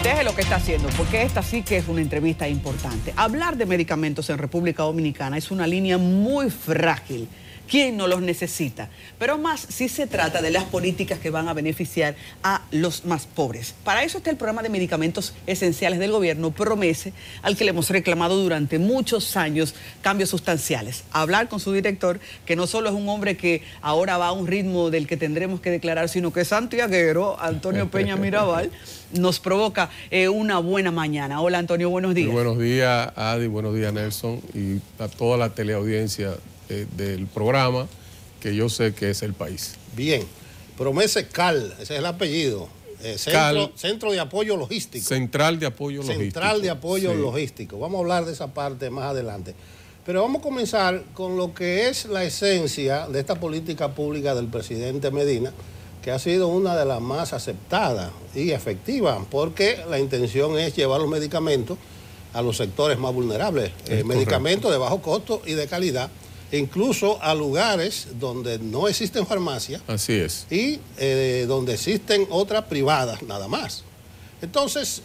Deje lo que está haciendo, porque esta sí que es una entrevista importante. Hablar de medicamentos en República Dominicana es una línea muy frágil. ¿Quién no los necesita? Pero más si se trata de las políticas que van a beneficiar a los más pobres. Para eso está el programa de medicamentos esenciales del gobierno, Promese, al que le hemos reclamado durante muchos años cambios sustanciales. Hablar con su director, que no solo es un hombre que ahora va a un ritmo del que tendremos que declarar, sino que es santiaguero, Antonio Peña Mirabal, nos provoca una buena mañana. Hola Antonio, buenos días. Muy buenos días, Adi, buenos días Nelson y a toda la teleaudiencia del programa, que yo sé que es el país. Bien, Promese CAL, ese es el apellido. Centro de Apoyo Logístico. Central de Apoyo Logístico. Central de Apoyo Logístico. Vamos a hablar de esa parte más adelante. Pero vamos a comenzar con lo que es la esencia de esta política pública del presidente Medina, que ha sido una de las más aceptadas y efectivas, porque la intención es llevar los medicamentos a los sectores más vulnerables, medicamentos de bajo costo y de calidad, incluso a lugares donde no existen farmacias. Así es. Y donde existen otras privadas, nada más. Entonces,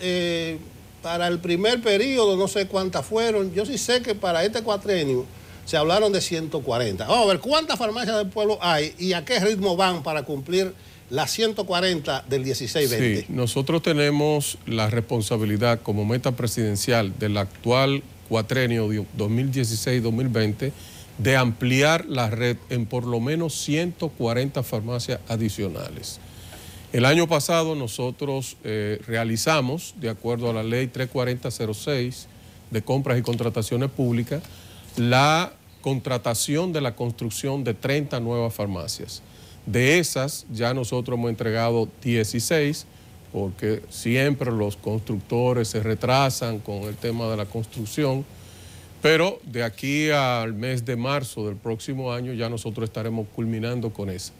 para el primer periodo, no sé cuántas fueron, yo sí sé que para este cuatrenio se hablaron de 140. Vamos a ver cuántas farmacias del pueblo hay y a qué ritmo van para cumplir las 140 del 16-20. Sí, nosotros tenemos la responsabilidad como meta presidencial del actual cuatrenio 2016-2020 de ampliar la red en por lo menos 140 farmacias adicionales. El año pasado nosotros realizamos, de acuerdo a la ley 34006 de compras y contrataciones públicas, la contratación de la construcción de 30 nuevas farmacias. De esas ya nosotros hemos entregado 16, porque siempre los constructores se retrasan con el tema de la construcción. Pero de aquí al mes de marzo del próximo año ya nosotros estaremos culminando con eso.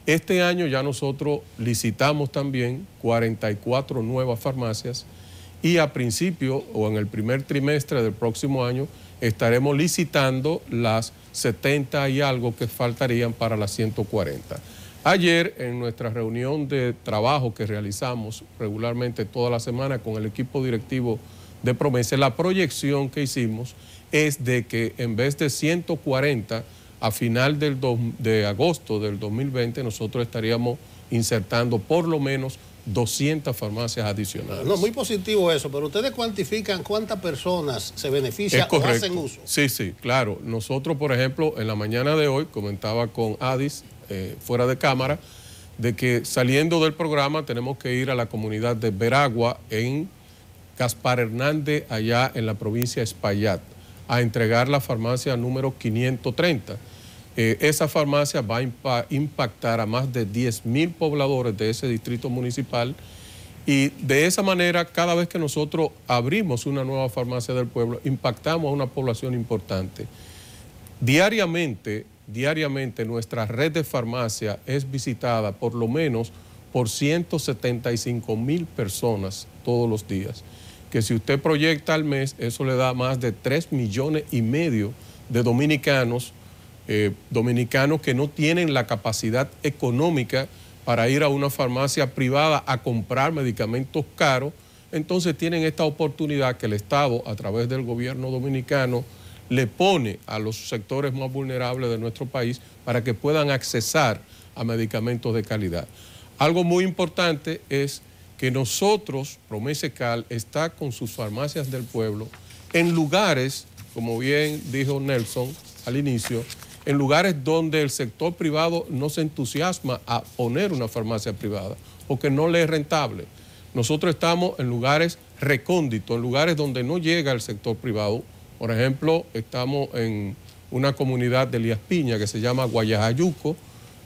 Este año ya nosotros licitamos también 44 nuevas farmacias y a principio o en el primer trimestre del próximo año estaremos licitando las 70 y algo que faltarían para las 140. Ayer en nuestra reunión de trabajo que realizamos regularmente toda la semana con el equipo directivo de Promese, la proyección que hicimos es de que en vez de 140 a final de agosto del 2020 nosotros estaríamos insertando por lo menos 200 farmacias adicionales. No, muy positivo eso, pero ustedes cuantifican cuántas personas se benefician o hacen uso. Sí, sí, claro. Nosotros, por ejemplo, en la mañana de hoy comentaba con Adis, fuera de cámara, de que saliendo del programa tenemos que ir a la comunidad de Veragua en Gaspar Hernández, allá en la provincia de Espaillat, a entregar la farmacia número 530. Esa farmacia va a impactar a más de 10.000 pobladores de ese distrito municipal y de esa manera cada vez que nosotros abrimos una nueva farmacia del pueblo impactamos a una población importante. Diariamente nuestra red de farmacia es visitada por lo menos por 175.000 personas todos los días, que si usted proyecta al mes, eso le da más de 3,5 millones de dominicanos, dominicanos que no tienen la capacidad económica para ir a una farmacia privada a comprar medicamentos caros. Entonces tienen esta oportunidad que el Estado, a través del gobierno dominicano, le pone a los sectores más vulnerables de nuestro país para que puedan accesar a medicamentos de calidad. Algo muy importante es que nosotros, Promese CAL, está con sus farmacias del pueblo en lugares, como bien dijo Nelson al inicio, en lugares donde el sector privado no se entusiasma a poner una farmacia privada porque no le es rentable. Nosotros estamos en lugares recónditos, en lugares donde no llega el sector privado. Por ejemplo, estamos en una comunidad de Elías Piña que se llama Guayajayuco,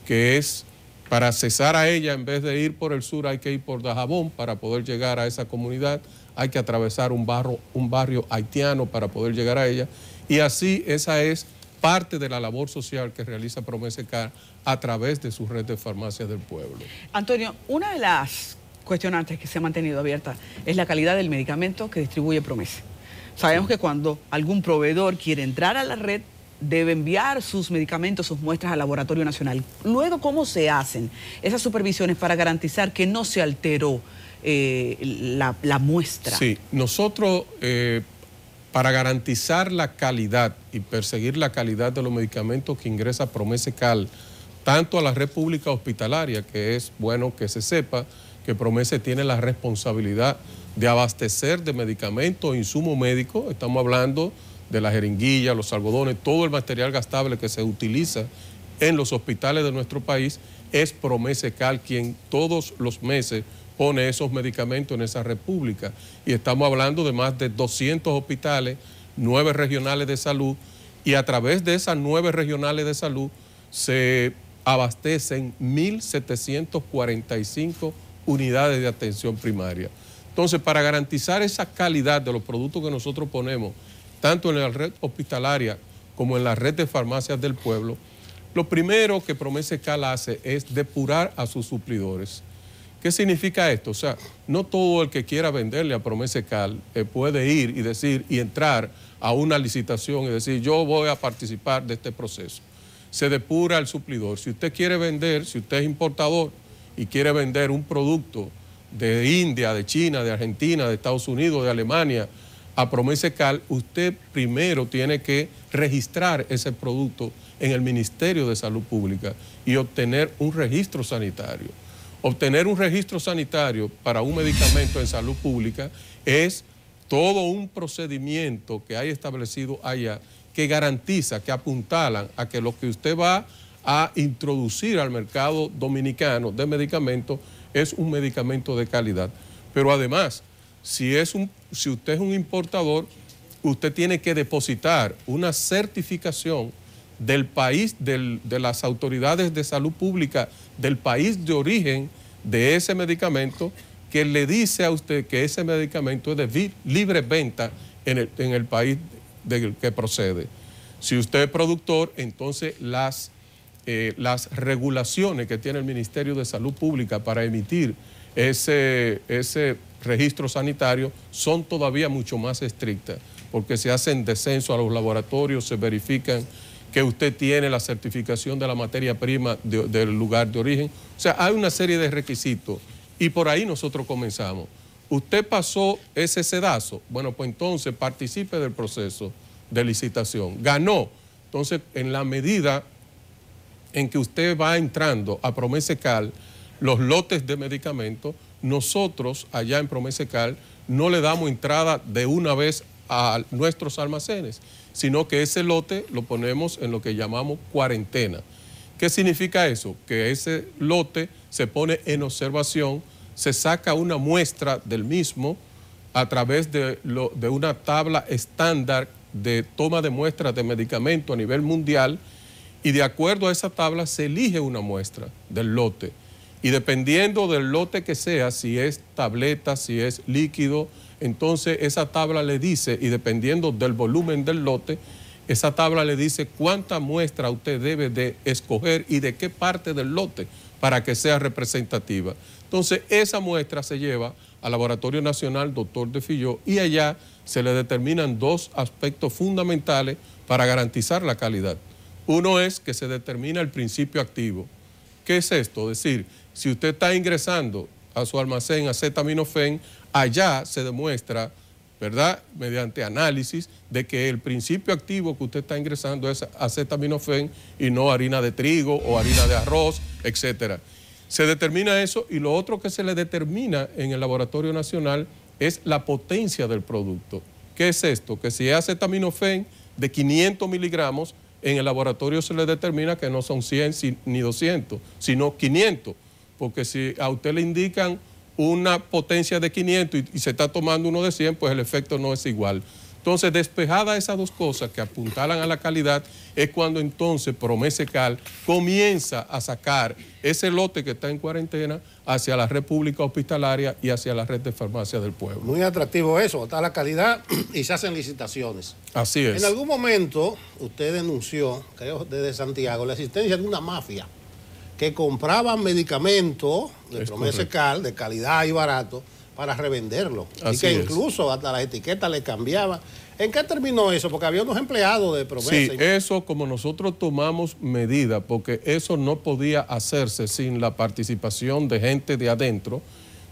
que es, para accesar a ella, en vez de ir por el sur, hay que ir por Dajabón para poder llegar a esa comunidad. Hay que atravesar un barrio haitiano para poder llegar a ella. Y así esa es parte de la labor social que realiza Promese CAL a través de su red de farmacias del pueblo. Antonio, una de las cuestionantes que se ha mantenido abierta es la calidad del medicamento que distribuye Promese. Sabemos que cuando algún proveedor quiere entrar a la red, debe enviar sus medicamentos, sus muestras al Laboratorio Nacional. Luego, ¿cómo se hacen esas supervisiones para garantizar que no se alteró la muestra? Sí, nosotros para garantizar la calidad y perseguir la calidad de los medicamentos que ingresa Promesecal, tanto a la red pública hospitalaria, que es bueno que se sepa que Promese tiene la responsabilidad de abastecer de medicamentos e insumos médicos, estamos hablando de la jeringuilla, los algodones, todo el material gastable que se utiliza en los hospitales de nuestro país, es Promesecal quien todos los meses pone esos medicamentos en esa red pública. Y estamos hablando de más de 200 hospitales, 9 regionales de salud, y a través de esas 9 regionales de salud se abastecen 1.745 unidades de atención primaria. Entonces, para garantizar esa calidad de los productos que nosotros ponemos, tanto en la red hospitalaria como en la red de farmacias del pueblo, lo primero que Promesecal hace es depurar a sus suplidores. ¿Qué significa esto? O sea, no todo el que quiera venderle a Promesecal puede ir y decir y entrar a una licitación y decir yo voy a participar de este proceso. Se depura el suplidor. Si usted quiere vender, si usted es importador y quiere vender un producto de India, de China, de Argentina, de Estados Unidos, de Alemania, a Promesecal, usted primero tiene que registrar ese producto en el Ministerio de Salud Pública y obtener un registro sanitario. Obtener un registro sanitario para un medicamento en salud pública es todo un procedimiento que hay establecido allá que garantiza, que apuntalan a que lo que usted va a introducir al mercado dominicano de medicamentos es un medicamento de calidad. Pero además, si usted es un importador, usted tiene que depositar una certificación del país, de las autoridades de salud pública del país de origen de ese medicamento, que le dice a usted que ese medicamento es de libre venta en el país del que procede. Si usted es productor, entonces las regulaciones que tiene el Ministerio de Salud Pública para emitir ese registro sanitario son todavía mucho más estrictas, porque se hacen descensos a los laboratorios, se verifican que usted tiene la certificación de la materia prima del lugar de origen. O sea, hay una serie de requisitos y por ahí nosotros comenzamos. Usted pasó ese sedazo, bueno, pues entonces participe del proceso de licitación. Ganó. Entonces, en la medida en que usted va entrando a Promesecal los lotes de medicamentos, nosotros allá en Promesecal no le damos entrada de una vez a nuestros almacenes, sino que ese lote lo ponemos en lo que llamamos cuarentena. ¿Qué significa eso? Que ese lote se pone en observación, se saca una muestra del mismo a través de una tabla estándar de toma de muestras de medicamentos a nivel mundial, y de acuerdo a esa tabla se elige una muestra del lote. Y dependiendo del lote que sea, si es tableta, si es líquido, entonces esa tabla le dice, y dependiendo del volumen del lote, esa tabla le dice cuánta muestra usted debe de escoger y de qué parte del lote para que sea representativa. Entonces esa muestra se lleva al Laboratorio Nacional Dr. de Filló y allá se le determinan dos aspectos fundamentales para garantizar la calidad. Uno es que se determina el principio activo. ¿Qué es esto? Es decir, si usted está ingresando a su almacén acetaminofén, allá se demuestra, ¿verdad?, mediante análisis, de que el principio activo que usted está ingresando es acetaminofén y no harina de trigo o harina de arroz, etcétera. Se determina eso, y lo otro que se le determina en el Laboratorio Nacional es la potencia del producto. ¿Qué es esto? Que si es acetaminofén de 500 miligramos, en el laboratorio se le determina que no son 100 ni 200, sino 500, porque si a usted le indican una potencia de 500 y se está tomando uno de 100, pues el efecto no es igual. Entonces, despejadas esas dos cosas que apuntalan a la calidad, es cuando entonces Promesecal comienza a sacar ese lote que está en cuarentena hacia la red pública hospitalaria y hacia la red de farmacias del pueblo. Muy atractivo eso, está la calidad y se hacen licitaciones. Así es. En algún momento usted denunció, creo desde Santiago, la existencia de una mafia que compraba medicamentos de Promesecal de calidad y barato para revenderlo. Así y que es. incluso hasta las etiquetas le cambiaban. ¿En qué terminó eso? Porque había unos empleados de Promesa. Sí, eso como nosotros tomamos medidas, porque eso no podía hacerse sin la participación de gente de adentro,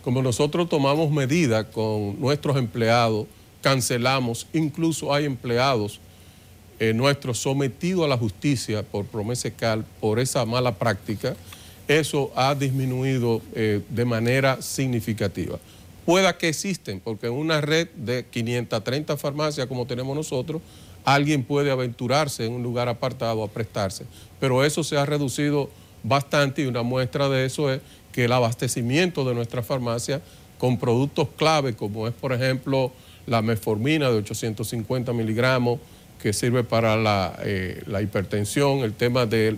como nosotros tomamos medidas con nuestros empleados, cancelamos, incluso hay empleados nuestros sometidos a la justicia por Promesecal, por esa mala práctica, eso ha disminuido de manera significativa. Pueda que existen, porque en una red de 530 farmacias como tenemos nosotros, alguien puede aventurarse en un lugar apartado a prestarse, pero eso se ha reducido bastante y una muestra de eso es que el abastecimiento de nuestra farmacia con productos clave, como es por ejemplo la metformina de 850 miligramos, que sirve para la hipertensión, el tema de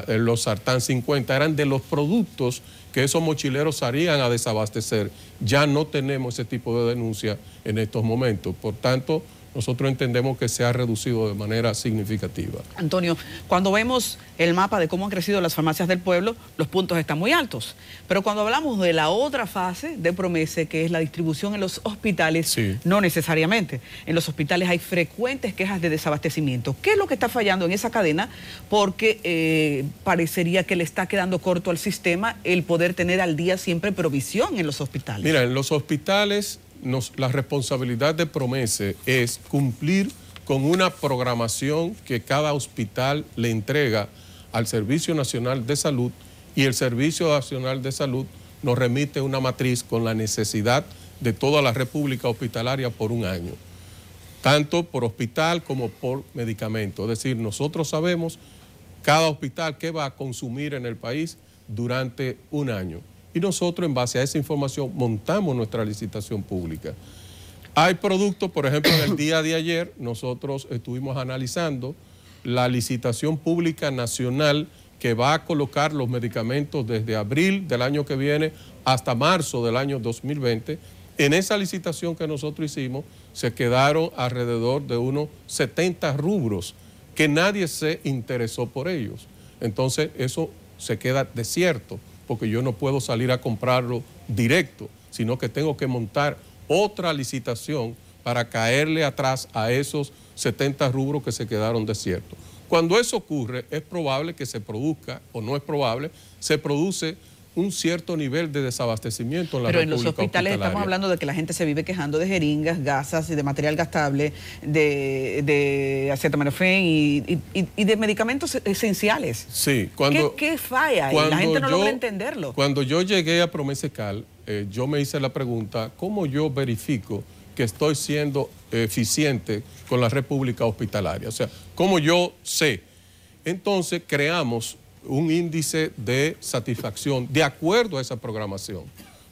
los Sartán 50, eran de los productos que esos mochileros harían a desabastecer. Ya no tenemos ese tipo de denuncia en estos momentos. Por tanto, nosotros entendemos que se ha reducido de manera significativa. Antonio, cuando vemos el mapa de cómo han crecido las farmacias del pueblo, los puntos están muy altos. Pero cuando hablamos de la otra fase de Promese, que es la distribución en los hospitales, sí, no necesariamente. En los hospitales hay frecuentes quejas de desabastecimiento. ¿Qué es lo que está fallando en esa cadena? Porque parecería que le está quedando corto al sistema el poder tener al día siempre provisión en los hospitales. Mira, en los hospitales la responsabilidad de Promese es cumplir con una programación que cada hospital le entrega al Servicio Nacional de Salud, y el Servicio Nacional de Salud nos remite una matriz con la necesidad de toda la República Hospitalaria por un año, tanto por hospital como por medicamento. Es decir, nosotros sabemos cada hospital qué va a consumir en el país durante un año. Y nosotros, en base a esa información, montamos nuestra licitación pública. Hay productos, por ejemplo, en el día de ayer, nosotros estuvimos analizando la licitación pública nacional que va a colocar los medicamentos desde abril del año que viene hasta marzo del año 2020. En esa licitación que nosotros hicimos, se quedaron alrededor de unos 70 rubros que nadie se interesó por ellos. Entonces, eso se queda desierto, porque yo no puedo salir a comprarlo directo, sino que tengo que montar otra licitación para caerle atrás a esos 70 rubros que se quedaron desiertos. Cuando eso ocurre, es probable que se produzca, o no es probable, se produce un cierto nivel de desabastecimiento en la República Hospitalaria. Pero en los hospitales estamos hablando de que la gente se vive quejando de jeringas, gasas y de material gastable, de acetaminofén y de medicamentos esenciales. Sí. ¿Qué falla? La gente no logra entenderlo. Cuando yo llegué a Promesecal, yo me hice la pregunta, ¿cómo yo verifico que estoy siendo eficiente con la República Hospitalaria? O sea, ¿cómo yo sé? Entonces creamos un índice de satisfacción de acuerdo a esa programación.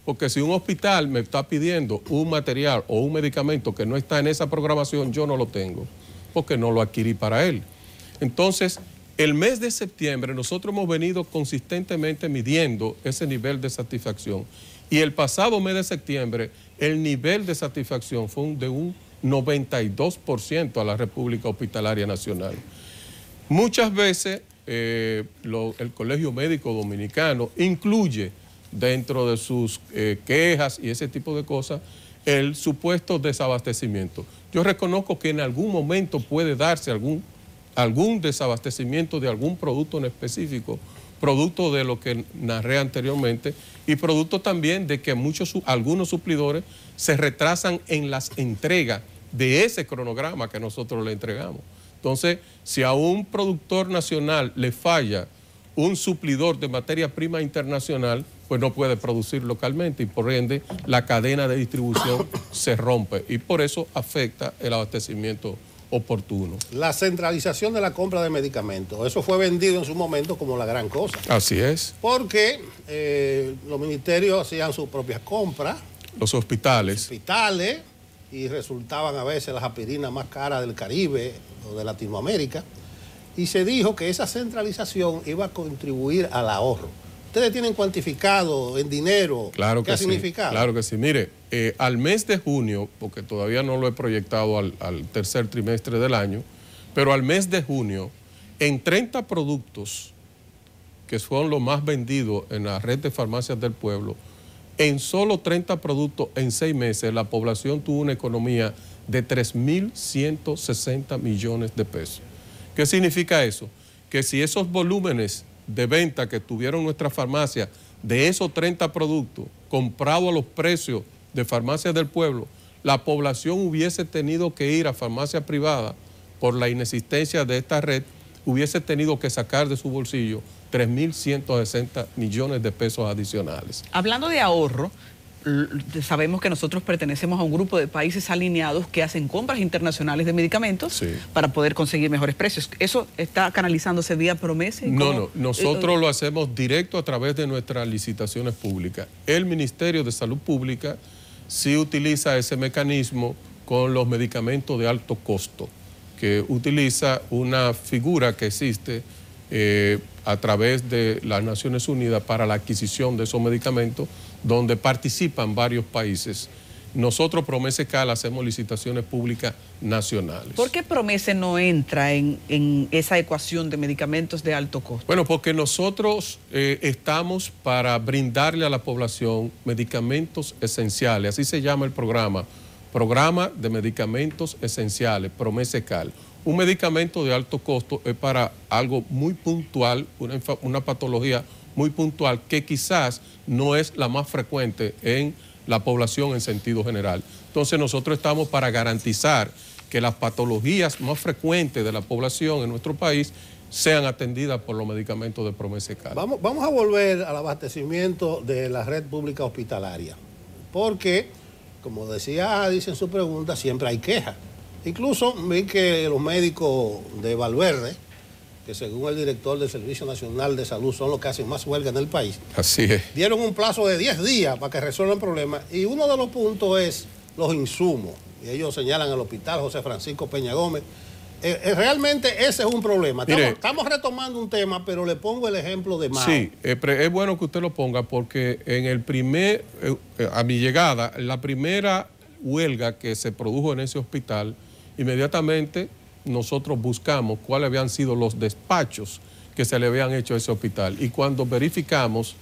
Porque si un hospital me está pidiendo un material o un medicamento que no está en esa programación, yo no lo tengo, porque no lo adquirí para él. Entonces, el mes de septiembre nosotros hemos venido consistentemente midiendo ese nivel de satisfacción. Y el pasado mes de septiembre, el nivel de satisfacción fue de un 92% a la República Hospitalaria Nacional. Muchas veces el Colegio Médico Dominicano incluye dentro de sus quejas y ese tipo de cosas el supuesto desabastecimiento. Yo reconozco que en algún momento puede darse algún desabastecimiento de algún producto en específico, producto de lo que narré anteriormente, y producto también de que algunos suplidores se retrasan en las entregas de ese cronograma que nosotros le entregamos. Entonces, si a un productor nacional le falla un suplidor de materia prima internacional, pues no puede producir localmente y por ende la cadena de distribución se rompe y por eso afecta el abastecimiento oportuno. La centralización de la compra de medicamentos, eso fue vendido en su momento como la gran cosa. Así es. Porque los ministerios hacían sus propias compras. Los hospitales. Y resultaban a veces las aspirinas más caras del Caribe o de Latinoamérica. Y se dijo que esa centralización iba a contribuir al ahorro. ¿Ustedes tienen cuantificado en dinero qué ha significado? Claro que sí. Mire, al mes de junio, porque todavía no lo he proyectado al tercer trimestre del año, pero al mes de junio, en 30 productos que fueron los más vendidos en la red de farmacias del pueblo, en solo 30 productos en 6 meses, la población tuvo una economía de 3.160 millones de pesos. ¿Qué significa eso? Que si esos volúmenes de venta que tuvieron nuestra farmacia de esos 30 productos comprado a los precios de farmacias del pueblo, la población hubiese tenido que ir a farmacia privada por la inexistencia de esta red, hubiese tenido que sacar de su bolsillo 3.160 millones de pesos adicionales. Hablando de ahorro, sabemos que nosotros pertenecemos a un grupo de países alineados que hacen compras internacionales de medicamentos para poder conseguir mejores precios. ¿Eso está canalizándose vía Promesa? No, nosotros lo hacemos directo a través de nuestras licitaciones públicas. El Ministerio de Salud Pública sí utiliza ese mecanismo con los medicamentos de alto costo, que utiliza una figura que existe a través de las Naciones Unidas para la adquisición de esos medicamentos, donde participan varios países. Nosotros, Promesa-Cal, hacemos licitaciones públicas nacionales. ¿Por qué Promesa no entra en esa ecuación de medicamentos de alto costo? Bueno, porque nosotros estamos para brindarle a la población medicamentos esenciales, así se llama el programa, Programa de Medicamentos Esenciales, Promesa-Cal. Un medicamento de alto costo es para algo muy puntual, una patología muy puntual que quizás no es la más frecuente en la población en sentido general. Entonces nosotros estamos para garantizar que las patologías más frecuentes de la población en nuestro país sean atendidas por los medicamentos de Promesa-Cal. Vamos a volver al abastecimiento de la red pública hospitalaria, porque, como decía Adis en su pregunta, siempre hay quejas. Incluso vi que los médicos de Valverde, que según el director del Servicio Nacional de Salud son los que hacen más huelga en el país, así es, dieron un plazo de 10 días para que resuelvan el problema, y uno de los puntos es los insumos, y ellos señalan el hospital José Francisco Peña Gómez. Realmente ese es un problema. Estamos retomando un tema, pero le pongo el ejemplo de Mao. Sí, es bueno que usted lo ponga porque a mi llegada, la primera huelga que se produjo en ese hospital, inmediatamente nosotros buscamos cuáles habían sido los despachos que se le habían hecho a ese hospital. Y cuando verificamos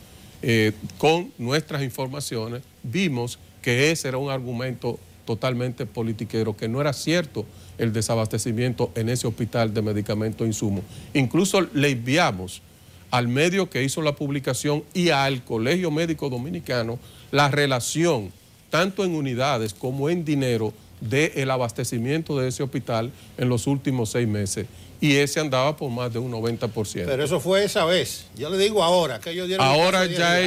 con nuestras informaciones, vimos que ese era un argumento totalmente politiquero, que no era cierto el desabastecimiento en ese hospital de medicamentos e insumos. Incluso le enviamos al medio que hizo la publicación y al Colegio Médico Dominicano la relación, tanto en unidades como en dinero, del abastecimiento de ese hospital en los últimos 6 meses. Y ese andaba por más de un 90%. Pero eso fue esa vez. Yo le digo ahora, que ellos dieron... Ahora ya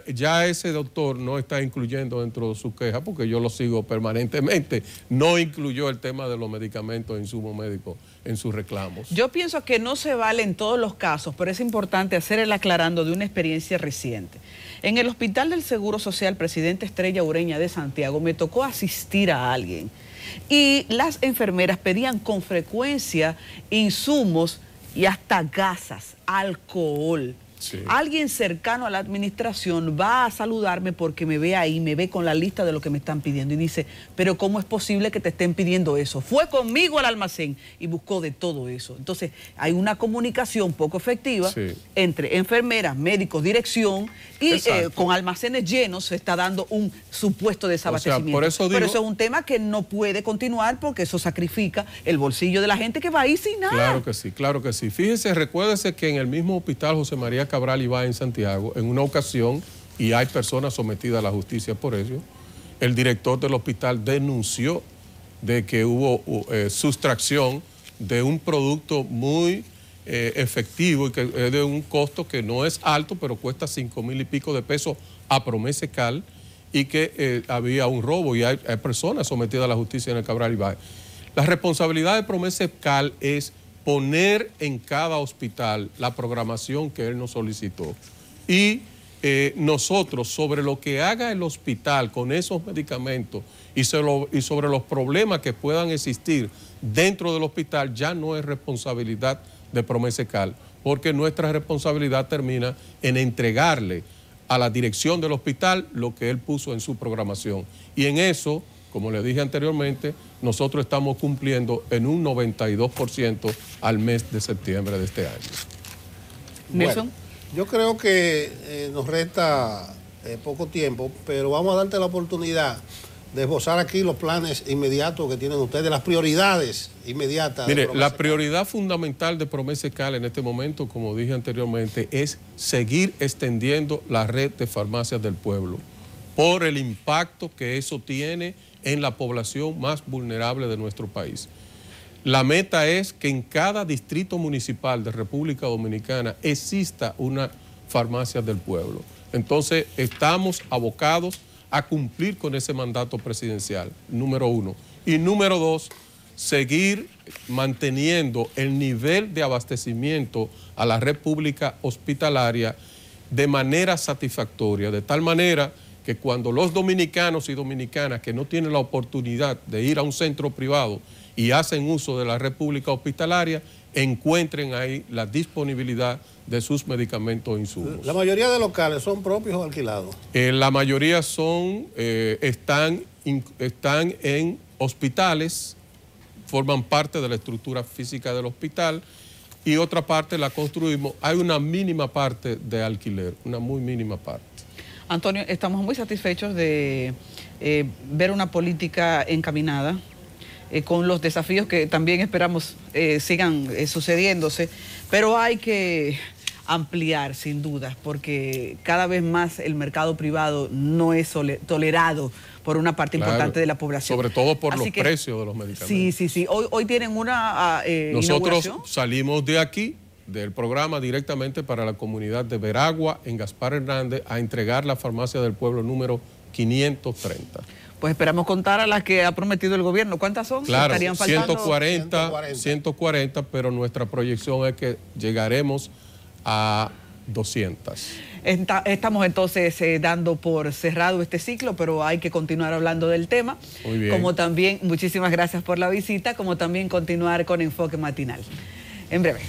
ya ese doctor no está incluyendo dentro de su queja, porque yo lo sigo permanentemente. No incluyó el tema de los medicamentos e insumos médicos en sus reclamos. Yo pienso que no se vale en todos los casos, pero es importante hacer el aclarando de una experiencia reciente. En el Hospital del Seguro Social Presidente Estrella Ureña de Santiago me tocó asistir a alguien y las enfermeras pedían con frecuencia insumos y hasta gasas, alcohol. Sí. Alguien cercano a la administración va a saludarme porque me ve ahí, me ve con la lista de lo que me están pidiendo y dice, pero ¿cómo es posible que te estén pidiendo eso? Fue conmigo al almacén y buscó de todo eso. Entonces hay una comunicación poco efectiva entre enfermeras, médicos, dirección y con almacenes llenos se está dando un supuesto desabastecimiento. Por eso digo, pero eso es un tema que no puede continuar porque eso sacrifica el bolsillo de la gente que va ahí sin nada. Claro que sí, claro que sí. Fíjese, recuérdese que en el mismo hospital José María Cabral Ibáez en Santiago, en una ocasión, y hay personas sometidas a la justicia por ello, el director del hospital denunció de que hubo sustracción de un producto muy efectivo y que es de un costo que no es alto, pero cuesta 5,000 y pico de pesos a Promesa-Cal, y que había un robo y hay personas sometidas a la justicia en el Cabral Ibáez. La responsabilidad de Promesa-Cal es poner en cada hospital la programación que él nos solicitó. Y nosotros, sobre lo que haga el hospital con esos medicamentos y sobre los problemas que puedan existir dentro del hospital, ya no es responsabilidad de Promesa-Cal, porque nuestra responsabilidad termina en entregarle a la dirección del hospital lo que él puso en su programación. Y en eso, como le dije anteriormente, nosotros estamos cumpliendo en un 92% al mes de septiembre de este año. Nelson. Bueno, yo creo que nos resta poco tiempo, pero vamos a darte la oportunidad de esbozar aquí los planes inmediatos que tienen ustedes, las prioridades inmediatas. Mire, la prioridad fundamental de Promesa-Cal en este momento, como dije anteriormente, es seguir extendiendo la red de farmacias del pueblo. por el impacto que eso tiene en la población más vulnerable de nuestro país. La meta es que en cada distrito municipal de República Dominicana exista una farmacia del pueblo. Entonces, estamos abocados a cumplir con ese mandato presidencial, número 1. Y número 2, seguir manteniendo el nivel de abastecimiento a la red pública hospitalaria de manera satisfactoria, de tal manera que cuando los dominicanos y dominicanas que no tienen la oportunidad de ir a un centro privado y hacen uso de la red pública hospitalaria, encuentren ahí la disponibilidad de sus medicamentos e insumos. ¿La mayoría de locales son propios o alquilados? La mayoría están en hospitales, forman parte de la estructura física del hospital, y otra parte la construimos. Hay una mínima parte de alquiler, una muy mínima parte. Antonio, estamos muy satisfechos de ver una política encaminada con los desafíos que también esperamos sigan sucediéndose, pero hay que ampliar sin duda, porque cada vez más el mercado privado no es tolerado por una parte importante de la población. Sobre todo por los precios de los medicamentos. Sí. Hoy tienen una Nosotros inauguración. Salimos de aquí, del programa, directamente para la comunidad de Veragua, en Gaspar Hernández, a entregar la farmacia del pueblo número 530. Pues esperamos contar a las que ha prometido el gobierno. ¿Cuántas son? Claro, Estarían faltando 140, pero nuestra proyección es que llegaremos a 200. Estamos entonces dando por cerrado este ciclo, pero hay que continuar hablando del tema. Muy bien. Como también, muchísimas gracias por la visita, como también continuar con Enfoque Matinal. En breve.